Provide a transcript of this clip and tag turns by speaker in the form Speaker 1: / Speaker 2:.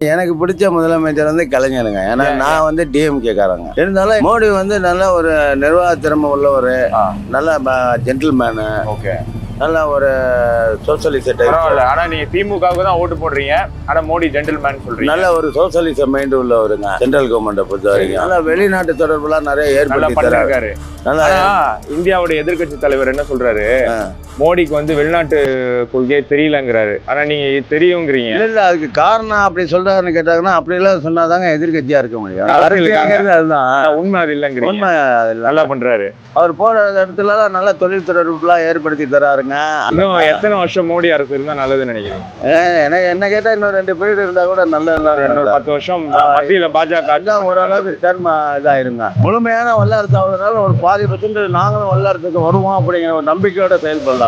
Speaker 1: எனக்கு பிடிச்ச முதலமைச்சர் வந்து கலைஞருங்க. ஏன்னா நான் வந்து டிஎம்கே காரங்க. இருந்தாலும் மோடி வந்து நல்ல ஒரு நிர்வாக திறமை உள்ளவர், நல்ல ஜென்டில்மேனு,
Speaker 2: ஓகே,
Speaker 1: நல்ல ஒரு சோசியலிச டைப்.
Speaker 2: ஆனா நீங்க திமுகவுக்கு தான் ஓட்டு போடுறீங்க, ஆனா மோடி ஜென்டில்மேன் சொல்றீங்க.
Speaker 1: நல்ல ஒரு சோசியலிச மைண்ட் உள்ளவருங்க. சென்ட்ரல் கவர்மெண்ட்டை பொறுத்த வரைக்கும் நல்ல வெளிநாட்டு தொடர்புலாம் நிறைய ஏற்படுத்தி தராரு.
Speaker 2: இந்தியாவுடைய எதிர்கட்சி தலைவர் என்ன சொல்றாரு, மோடிக்கு வந்து வெளிநாட்டு கொள்கையே தெரியலங்கிறாரு. ஆனா நீங்க தெரியுங்கிறீங்க.
Speaker 1: இல்ல அதுக்கு காரணம் அப்படி சொல்றாருன்னு கேட்டாங்கன்னா, அப்படி எல்லாம் சொன்னாதாங்க எதிர்கட்சியா இருக்க முடியும். அதுதான்
Speaker 2: உண்மை. அது இல்லைங்கிறீங்க.
Speaker 1: உண்மை.
Speaker 2: நல்லா பண்றாரு.
Speaker 1: அவர் போற இடத்துல நல்ல தொழில் தொடர்புலாம் ஏற்படுத்தி தராருங்க.
Speaker 2: இன்னும் எத்தனை வருஷம் மோடி அரசு இருந்தா நல்லதுன்னு நினைக்கிறீங்க?
Speaker 1: என்ன கேட்டா இன்னும் 2 பேர் இருந்தா கூட நல்லது.
Speaker 2: 10 வருஷம் மத்தியில பாஜக
Speaker 1: ஓரளவுக்கு டர்ம் இதாயிருங்க. முழுமையான வல்லரசு ஆகுறதுனால ஒரு 10% நாங்களும் வல்லரசுக்கு வருவோம் அப்படிங்கிற ஒரு நம்பிக்கையோட செயல்படலாம்.